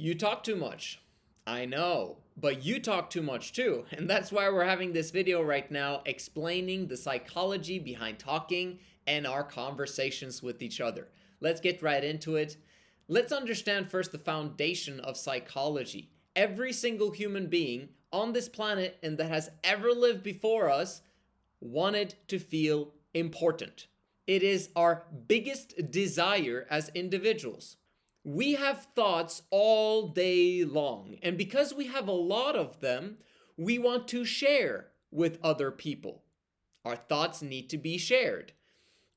You talk too much. I know, but you talk too much too. And that's why we're having this video right now explaining the psychology behind talking and our conversations with each other. Let's get right into it. Let's understand first the foundation of psychology. Every single human being on this planet and that has ever lived before us wanted to feel important. It is our biggest desire as individuals. We have thoughts all day long, and because we have a lot of them, we want to share with other people. Our thoughts need to be shared.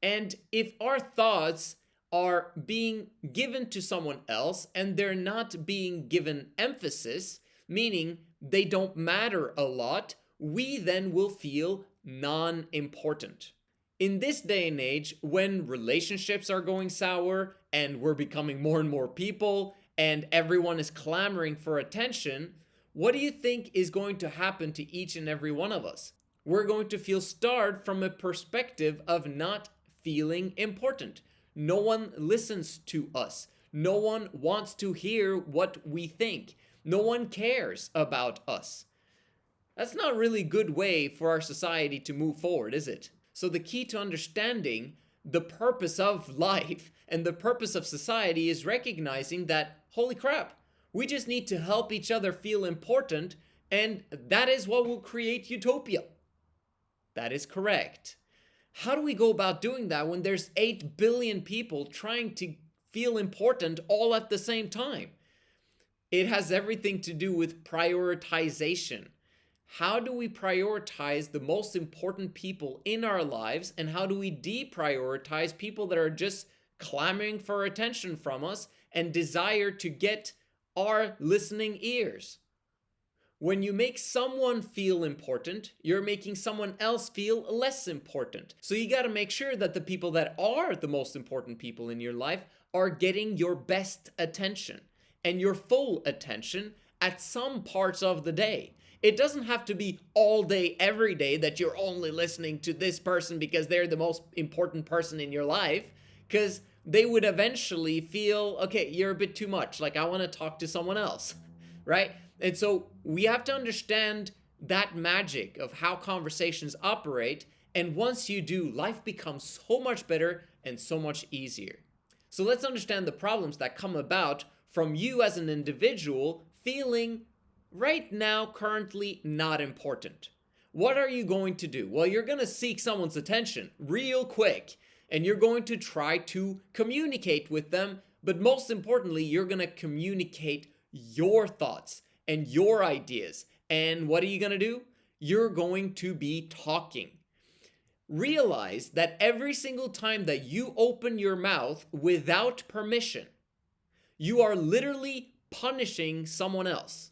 And if our thoughts are being given to someone else and they're not being given emphasis, meaning they don't matter a lot, we then will feel non-important. In this day and age, when relationships are going sour and we're becoming more and more people and everyone is clamoring for attention, what do you think is going to happen to each and every one of us? We're going to feel starved from a perspective of not feeling important. No one listens to us. No one wants to hear what we think. No one cares about us. That's not really a good way for our society to move forward, is it? So the key to understanding the purpose of life and the purpose of society is recognizing that, holy crap, we just need to help each other feel important, and that is what will create utopia. That is correct. How do we go about doing that when there's 8 billion people trying to feel important all at the same time? It has everything to do with prioritization. How do we prioritize the most important people in our lives, and how do we deprioritize people that are just clamoring for attention from us and desire to get our listening ears? When you make someone feel important, you're making someone else feel less important. So you got to make sure that the people that are the most important people in your life are getting your best attention and your full attention at some parts of the day. It doesn't have to be all day, every day that you're only listening to this person because they're the most important person in your life, because they would eventually feel, okay, you're a bit too much. Like, I want to talk to someone else, right? And so we have to understand that magic of how conversations operate. And once you do, life becomes so much better and so much easier. So let's understand the problems that come about from you as an individual feeling right now currently not important. What are you going to do? Well, you're going to seek someone's attention real quick, and you're going to try to communicate with them, but most importantly, you're going to communicate your thoughts and your ideas. And what are you going to do? You're going to be talking. Realize that every single time that you open your mouth without permission, you are literally punishing someone else.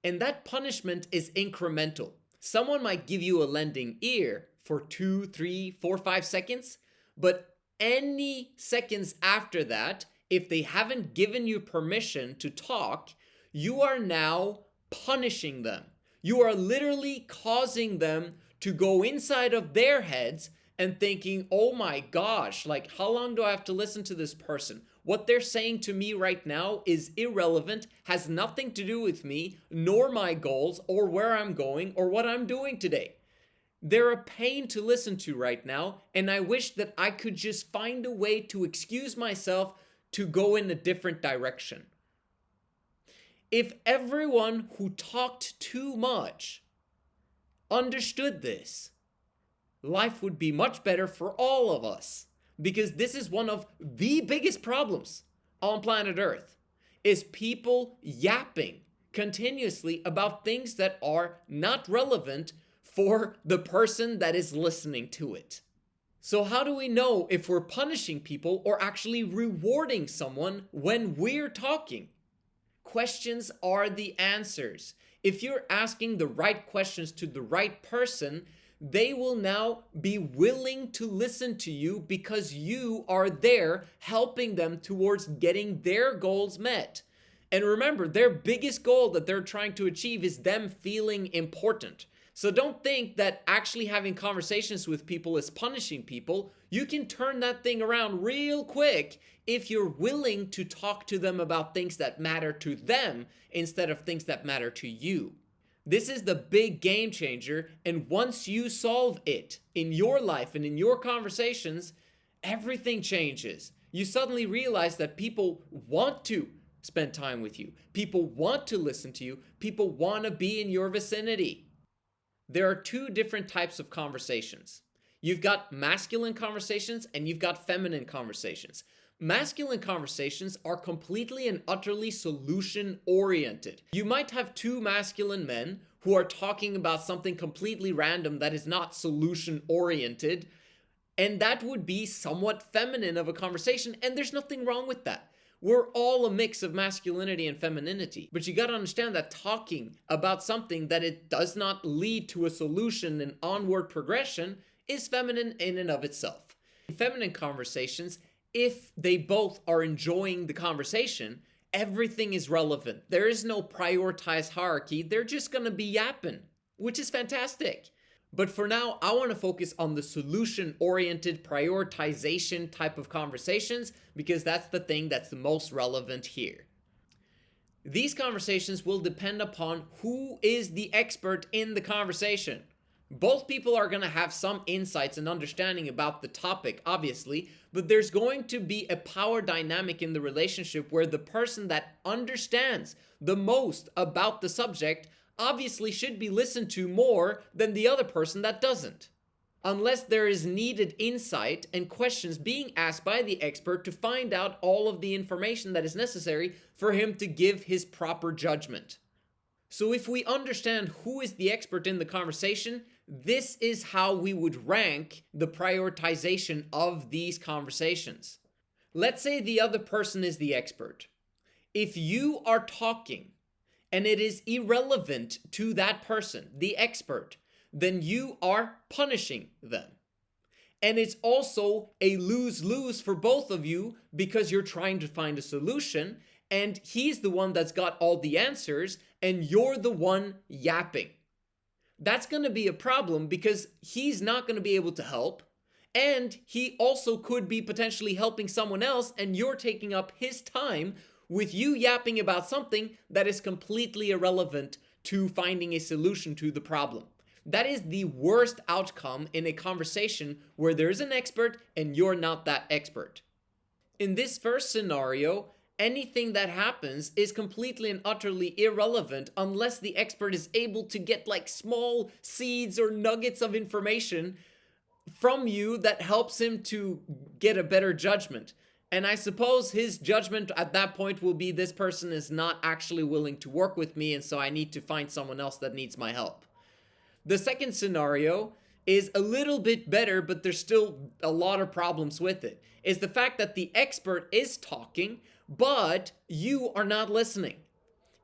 And that punishment is incremental. Someone might give you a lending ear for 2, 3, 4, 5 seconds, but any seconds after that, if they haven't given you permission to talk, you are now punishing them. You are literally causing them to go inside of their heads and thinking, oh my gosh, like, how long do I have to listen to this person? What they're saying to me right now is irrelevant, has nothing to do with me, nor my goals, or where I'm going, or what I'm doing today. They're a pain to listen to right now, and I wish that I could just find a way to excuse myself to go in a different direction. If everyone who talked too much understood this, life would be much better for all of us. Because this is one of the biggest problems on planet Earth, is people yapping continuously about things that are not relevant for the person that is listening to it. So how do we know if we're punishing people or actually rewarding someone when we're talking? Questions are the answers. If you're asking the right questions to the right person, they will now be willing to listen to you because you are there helping them towards getting their goals met. And remember, their biggest goal that they're trying to achieve is them feeling important. So don't think that actually having conversations with people is punishing people. You can turn that thing around real quick if you're willing to talk to them about things that matter to them instead of things that matter to you. This is the big game changer, and once you solve it in your life and in your conversations, everything changes. You suddenly realize that people want to spend time with you. People want to listen to you. People want to be in your vicinity. There are two different types of conversations. You've got masculine conversations and you've got feminine conversations. Masculine conversations are completely and utterly solution oriented. You might have two masculine men who are talking about something completely random that is not solution oriented, and that would be somewhat feminine of a conversation, and there's nothing wrong with that. We're all a mix of masculinity and femininity, but you got to understand that talking about something that it does not lead to a solution and onward progression is feminine in and of itself. In feminine conversations, if they both are enjoying the conversation, everything is relevant. There is no prioritized hierarchy. They're just going to be yapping, which is fantastic. But for now, I want to focus on the solution-oriented prioritization type of conversations because that's the thing that's the most relevant here. These conversations will depend upon who is the expert in the conversation. Both people are going to have some insights and understanding about the topic, obviously, but there's going to be a power dynamic in the relationship where the person that understands the most about the subject obviously should be listened to more than the other person that doesn't. Unless there is needed insight and questions being asked by the expert to find out all of the information that is necessary for him to give his proper judgment. So if we understand who is the expert in the conversation, this is how we would rank the prioritization of these conversations. Let's say the other person is the expert. If you are talking and it is irrelevant to that person, the expert, then you are punishing them. And it's also a lose-lose for both of you because you're trying to find a solution and he's the one that's got all the answers and you're the one yapping. That's going to be a problem because he's not going to be able to help, and he also could be potentially helping someone else and you're taking up his time with you yapping about something that is completely irrelevant to finding a solution to the problem. That is the worst outcome in a conversation where there is an expert and you're not that expert. In this first scenario, anything that happens is completely and utterly irrelevant unless the expert is able to get like small seeds or nuggets of information from you that helps him to get a better judgment. And I suppose his judgment at that point will be this person is not actually willing to work with me, and so I need to find someone else that needs my help. The second scenario is a little bit better, but there's still a lot of problems with it. Is the fact that the expert is talking, but you are not listening.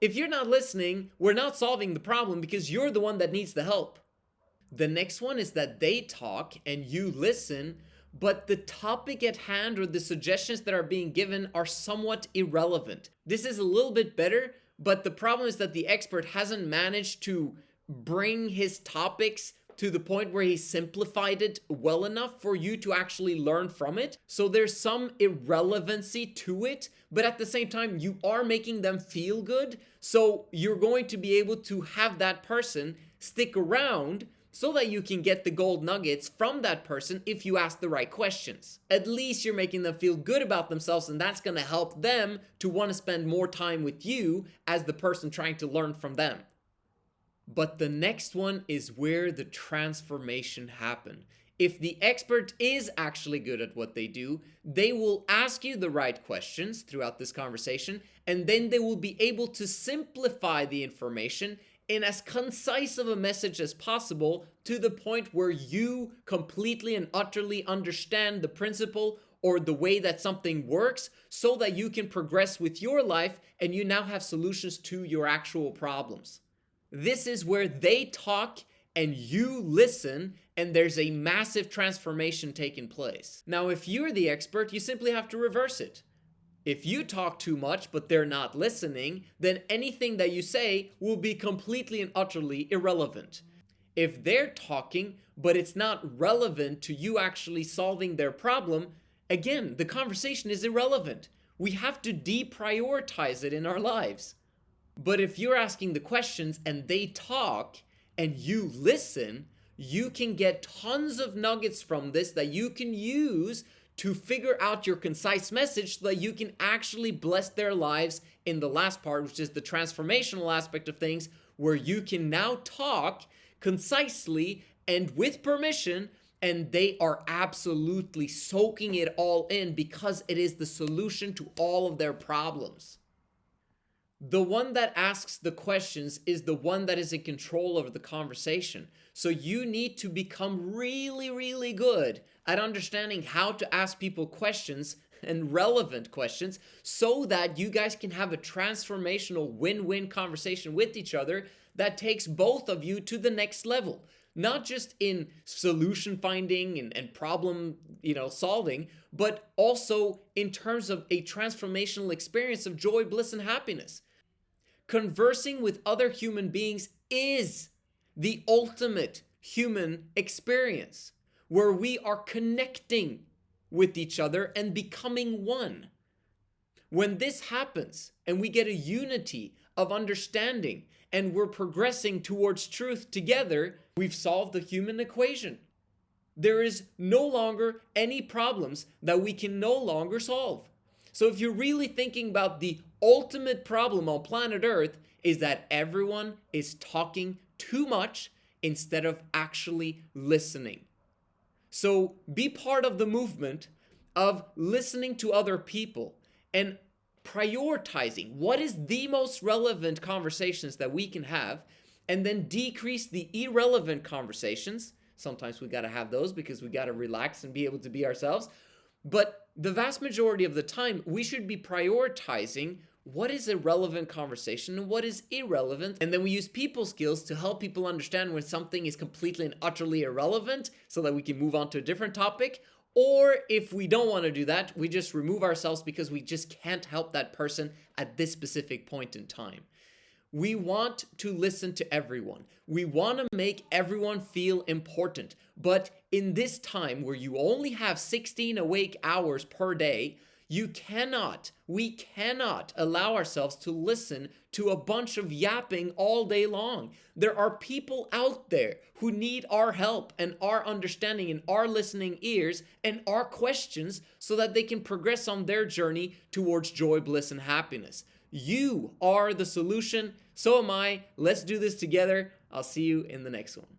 If you're not listening, we're not solving the problem because you're the one that needs the help. The next one is that they talk and you listen, but the topic at hand or the suggestions that are being given are somewhat irrelevant. This is a little bit better, but the problem is that the expert hasn't managed to bring his topics to the point where he simplified it well enough for you to actually learn from it. So there's some irrelevancy to it, but at the same time, you are making them feel good. So you're going to be able to have that person stick around so that you can get the gold nuggets from that person if you ask the right questions. At least you're making them feel good about themselves, and that's going to help them to want to spend more time with you as the person trying to learn from them. But the next one is where the transformation happens. If the expert is actually good at what they do, they will ask you the right questions throughout this conversation, and then they will be able to simplify the information in as concise of a message as possible to the point where you completely and utterly understand the principle or the way that something works so that you can progress with your life and you now have solutions to your actual problems. This is where they talk and you listen, and there's a massive transformation taking place. Now, if you're the expert, you simply have to reverse it. If you talk too much but they're not listening, then anything that you say will be completely and utterly irrelevant. If they're talking, but it's not relevant to you actually solving their problem, again, the conversation is irrelevant. We have to deprioritize it in our lives. But if you're asking the questions and they talk and you listen, you can get tons of nuggets from this that you can use to figure out your concise message so that you can actually bless their lives in the last part, which is the transformational aspect of things, where you can now talk concisely and with permission, and they are absolutely soaking it all in because it is the solution to all of their problems. The one that asks the questions is the one that is in control of the conversation. So you need to become really, really good at understanding how to ask people questions and relevant questions so that you guys can have a transformational win-win conversation with each other that takes both of you to the next level. Not just in solution finding and problem, solving, but also in terms of a transformational experience of joy, bliss, and happiness. Conversing with other human beings is the ultimate human experience where we are connecting with each other and becoming one. When this happens and we get a unity of understanding and we're progressing towards truth together, we've solved the human equation. There is no longer any problems that we can no longer solve. So if you're really thinking about the ultimate problem on planet Earth, is that everyone is talking too much instead of actually listening. So be part of the movement of listening to other people and prioritizing what is the most relevant conversations that we can have, and then decrease the irrelevant conversations. Sometimes we got to have those because we got to relax and be able to be ourselves. But the vast majority of the time, we should be prioritizing what is a relevant conversation and what is irrelevant. And then we use people skills to help people understand when something is completely and utterly irrelevant so that we can move on to a different topic. Or if we don't want to do that, we just remove ourselves because we just can't help that person at this specific point in time. We want to listen to everyone. We want to make everyone feel important. But in this time where you only have 16 awake hours per day, we cannot allow ourselves to listen to a bunch of yapping all day long. There are people out there who need our help and our understanding and our listening ears and our questions so that they can progress on their journey towards joy, bliss, and happiness. You are the solution. So am I. Let's do this together. I'll see you in the next one.